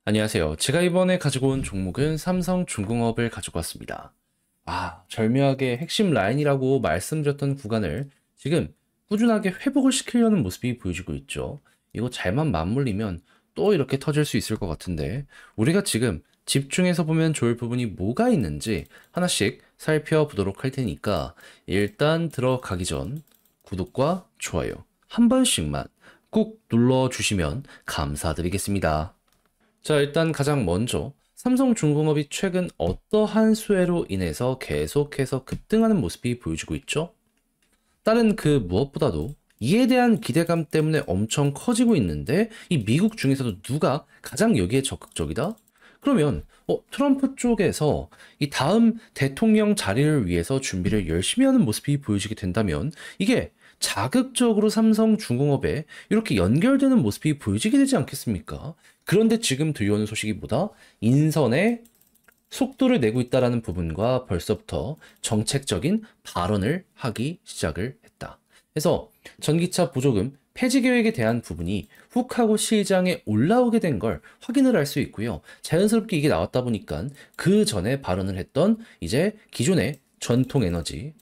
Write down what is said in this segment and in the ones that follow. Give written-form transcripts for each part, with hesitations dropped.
안녕하세요. 제가 이번에 가지고 온 종목은 삼성중공업을 가지고 왔습니다. 절묘하게 핵심 라인이라고 말씀드렸던 구간을 지금 꾸준하게 회복을 시키려는 모습이 보여지고 있죠. 이거 잘만 맞물리면 또 이렇게 터질 수 있을 것 같은데, 우리가 지금 집중해서 보면 좋을 부분이 뭐가 있는지 하나씩 살펴보도록 할 테니까, 일단 들어가기 전 구독과 좋아요 한 번씩만 꾹 눌러주시면 감사드리겠습니다. 자, 일단 가장 먼저 삼성중공업이 최근 어떠한 수혜로 인해서 계속해서 급등하는 모습이 보여지고 있죠? 다른 그 무엇보다도 이에 대한 기대감 때문에 엄청 커지고 있는데, 이 미국 중에서도 누가 가장 여기에 적극적이다? 그러면 트럼프 쪽에서 이 다음 대통령 자리를 위해서 준비를 열심히 하는 모습이 보여지게 된다면, 이게 자극적으로 삼성중공업에 이렇게 연결되는 모습이 보여지게 되지 않겠습니까? 그런데 지금 들려오는 소식이 뭐다? 인선에 속도를 내고 있다라는 부분과 벌써부터 정책적인 발언을 하기 시작을 했다. 그래서 전기차 보조금 폐지 계획에 대한 부분이 훅 하고 시장에 올라오게 된 걸 확인을 할 수 있고요. 자연스럽게 이게 나왔다 보니까 그 전에 발언을 했던 이제 기존의 전통 에너지,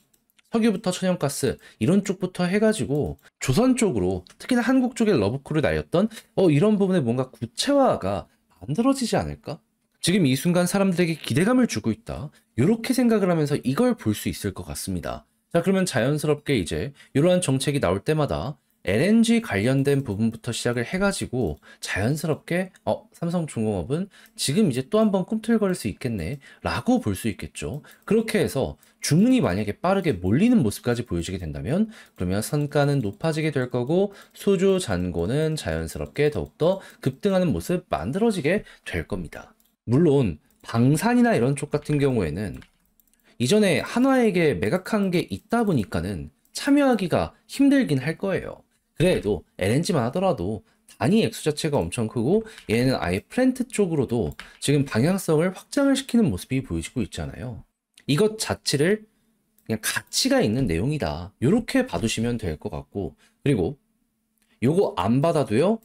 석유부터 천연가스 이런 쪽부터 해가지고 조선 쪽으로, 특히나 한국 쪽에 러브콜을 날렸던 이런 부분에 뭔가 구체화가 만들어지지 않을까? 지금 이 순간 사람들에게 기대감을 주고 있다, 이렇게 생각을 하면서 이걸 볼 수 있을 것 같습니다. 자, 그러면 자연스럽게 이제 이러한 정책이 나올 때마다 LNG 관련된 부분부터 시작을 해가지고 자연스럽게 삼성중공업은 지금 이제 또 한 번 꿈틀거릴 수 있겠네 라고 볼 수 있겠죠. 그렇게 해서 주문이 만약에 빠르게 몰리는 모습까지 보여지게 된다면, 그러면 선가는 높아지게 될 거고 수주 잔고는 자연스럽게 더욱더 급등하는 모습 만들어지게 될 겁니다. 물론 방산이나 이런 쪽 같은 경우에는 이전에 한화에게 매각한 게 있다 보니까는 참여하기가 힘들긴 할 거예요. 그래도 LNG만 하더라도 단위 액수 자체가 엄청 크고, 얘는 아예 플랜트 쪽으로도 지금 방향성을 확장을 시키는 모습이 보여지고 있잖아요. 이것 자체를 그냥 가치가 있는 내용이다, 이렇게 봐두시면 될 것 같고, 그리고 요거 안 받아도요,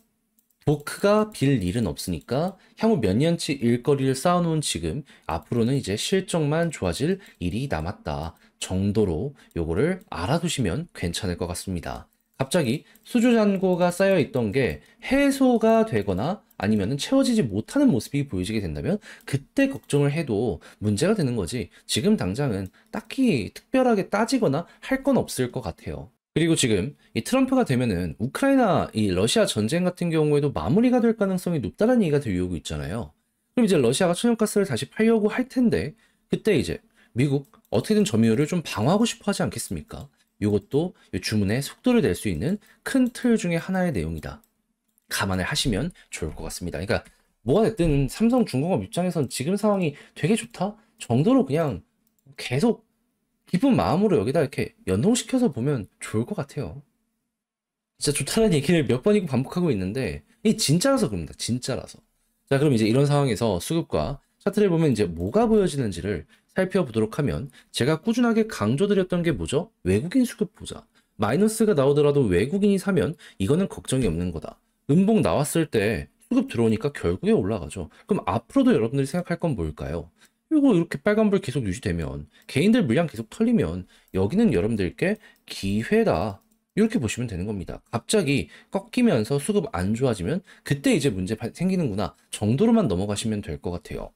보크가 빌 일은 없으니까 향후 몇 년치 일거리를 쌓아놓은 지금 앞으로는 이제 실적만 좋아질 일이 남았다 정도로 요거를 알아두시면 괜찮을 것 같습니다. 갑자기 수주 잔고가 쌓여 있던 게 해소가 되거나 아니면은 채워지지 못하는 모습이 보여지게 된다면 그때 걱정을 해도 문제가 되는 거지, 지금 당장은 딱히 특별하게 따지거나 할 건 없을 것 같아요. 그리고 지금 이 트럼프가 되면은 우크라이나 이 러시아 전쟁 같은 경우에도 마무리가 될 가능성이 높다는 얘기가 들려오고 있잖아요. 그럼 이제 러시아가 천연가스를 다시 팔려고 할 텐데, 그때 이제 미국 어떻게든 점유율을 좀 방어하고 싶어 하지 않겠습니까? 이것도 주문에 속도를 낼 수 있는 큰 틀 중에 하나의 내용이다, 감안을 하시면 좋을 것 같습니다. 그러니까 뭐가 됐든 삼성중공업 입장에선 지금 상황이 되게 좋다 정도로 그냥 계속 기쁜 마음으로 여기다 이렇게 연동시켜서 보면 좋을 것 같아요. 진짜 좋다는 얘기를 몇 번이고 반복하고 있는데, 이 진짜라서 그럽니다. 진짜라서. 자, 그럼 이제 이런 상황에서 수급과 차트를 보면 이제 뭐가 보여지는지를 살펴보도록 하면, 제가 꾸준하게 강조드렸던 게 뭐죠? 외국인 수급 보자. 마이너스가 나오더라도 외국인이 사면 이거는 걱정이 없는 거다. 음봉 나왔을 때 수급 들어오니까 결국에 올라가죠. 그럼 앞으로도 여러분들이 생각할 건 뭘까요? 이거 이렇게 빨간불 계속 유지되면, 개인들 물량 계속 털리면 여기는 여러분들께 기회다, 이렇게 보시면 되는 겁니다. 갑자기 꺾이면서 수급 안 좋아지면 그때 이제 문제 생기는구나 정도로만 넘어가시면 될 것 같아요.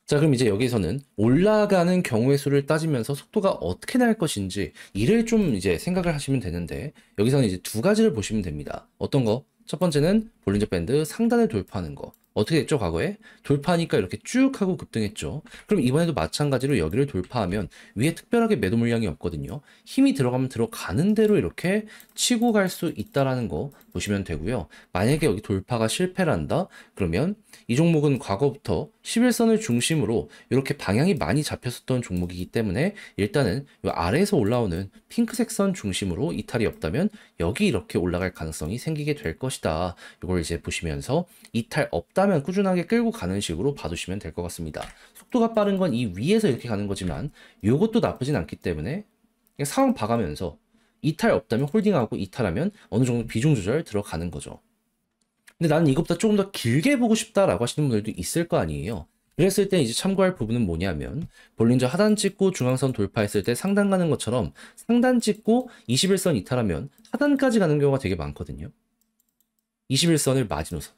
자, 그럼 이제 여기서는 올라가는 경우의 수를 따지면서 속도가 어떻게 날 것인지 이를 좀 이제 생각을 하시면 되는데, 여기서는 이제 두 가지를 보시면 됩니다. 어떤 거? 첫 번째는 볼린저 밴드 상단을 돌파하는 거. 어떻게 됐죠? 과거에 돌파하니까 이렇게 쭉 하고 급등했죠. 그럼 이번에도 마찬가지로 여기를 돌파하면 위에 특별하게 매도 물량이 없거든요. 힘이 들어가면 들어가는 대로 이렇게 치고 갈 수 있다라는 거 보시면 되고요. 만약에 여기 돌파가 실패를 한다 그러면 이 종목은 과거부터 11선을 중심으로 이렇게 방향이 많이 잡혔었던 종목이기 때문에, 일단은 이 아래에서 올라오는 핑크색 선 중심으로 이탈이 없다면 여기 이렇게 올라갈 가능성이 생기게 될 것이다. 이걸 이제 보시면서 이탈 없다면 꾸준하게 끌고 가는 식으로 봐두시면 될 것 같습니다. 속도가 빠른 건 이 위에서 이렇게 가는 거지만 이것도 나쁘진 않기 때문에 그냥 상황 봐가면서 이탈 없다면 홀딩하고, 이탈하면 어느 정도 비중 조절 들어가는 거죠. 근데 나는 이것보다 조금 더 길게 보고 싶다라고 하시는 분들도 있을 거 아니에요. 그랬을 때 이제 참고할 부분은 뭐냐면 볼린저 하단 찍고 중앙선 돌파했을 때 상단 가는 것처럼 상단 찍고 21선 이탈하면 하단까지 가는 경우가 되게 많거든요. 21선을 마지노선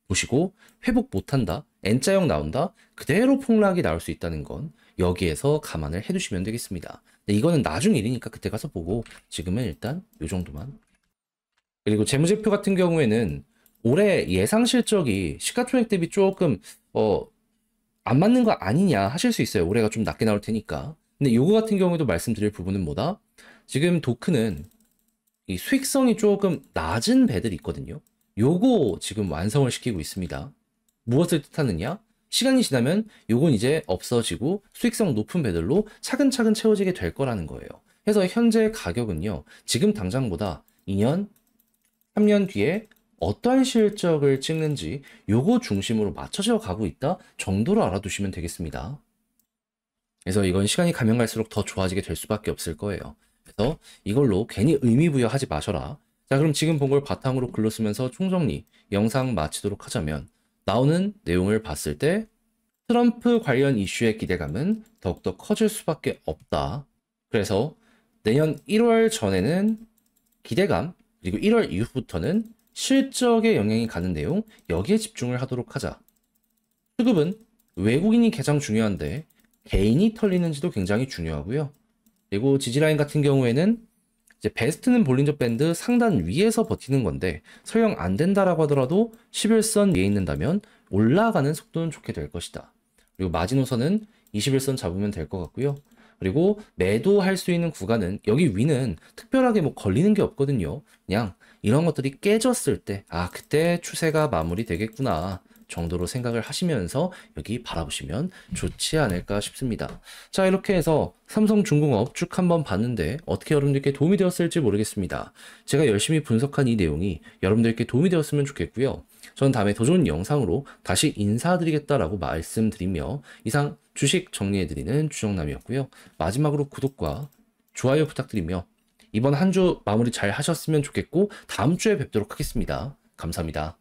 보시고 회복 못한다, N자형 나온다, 그대로 폭락이 나올 수 있다는 건 여기에서 감안을 해두시면 되겠습니다. 근데 이거는 나중 일이니까 그때 가서 보고 지금은 일단 이 정도만. 그리고 재무제표 같은 경우에는 올해 예상 실적이 시가총액 대비 조금 안 맞는 거 아니냐 하실 수 있어요. 올해가 좀 낮게 나올 테니까. 근데 요거 같은 경우에도 말씀드릴 부분은 뭐다? 지금 도크는 이 수익성이 조금 낮은 배들이 있거든요. 요거 지금 완성을 시키고 있습니다. 무엇을 뜻하느냐? 시간이 지나면 요건 이제 없어지고 수익성 높은 배들로 차근차근 채워지게 될 거라는 거예요. 그래서 현재 가격은요, 지금 당장보다 2년, 3년 뒤에 어떠한 실적을 찍는지 요거 중심으로 맞춰져 가고 있다 정도로 알아두시면 되겠습니다. 그래서 이건 시간이 가면 갈수록 더 좋아지게 될 수밖에 없을 거예요. 그래서 이걸로 괜히 의미 부여하지 마셔라. 자, 그럼 지금 본 걸 바탕으로 글로 쓰면서 총정리 영상 마치도록 하자면, 나오는 내용을 봤을 때 트럼프 관련 이슈의 기대감은 더욱더 커질 수밖에 없다. 그래서 내년 1월 전에는 기대감, 그리고 1월 이후부터는 실적에 영향이 가는 내용, 여기에 집중을 하도록 하자. 수급은 외국인이 가장 중요한데 개인이 털리는지도 굉장히 중요하고요. 그리고 지지라인 같은 경우에는 이제 베스트는 볼린저 밴드 상단 위에서 버티는 건데 설령 안 된다라고 하더라도 11선 위에 있는다면 올라가는 속도는 좋게 될 것이다. 그리고 마지노선은 21선 잡으면 될 것 같고요. 그리고 매도할 수 있는 구간은 여기 위는 특별하게 뭐 걸리는 게 없거든요. 그냥 이런 것들이 깨졌을 때, 아, 그때 추세가 마무리 되겠구나 정도로 생각을 하시면서 여기 바라보시면 좋지 않을까 싶습니다. 자, 이렇게 해서 삼성중공업 쭉 한번 봤는데 어떻게 여러분들께 도움이 되었을지 모르겠습니다. 제가 열심히 분석한 이 내용이 여러분들께 도움이 되었으면 좋겠고요. 저는 다음에 더 좋은 영상으로 다시 인사드리겠다라고 말씀드리며 이상 주식 정리해드리는 주정남이었고요. 마지막으로 구독과 좋아요 부탁드리며 이번 한 주 마무리 잘 하셨으면 좋겠고 다음 주에 뵙도록 하겠습니다. 감사합니다.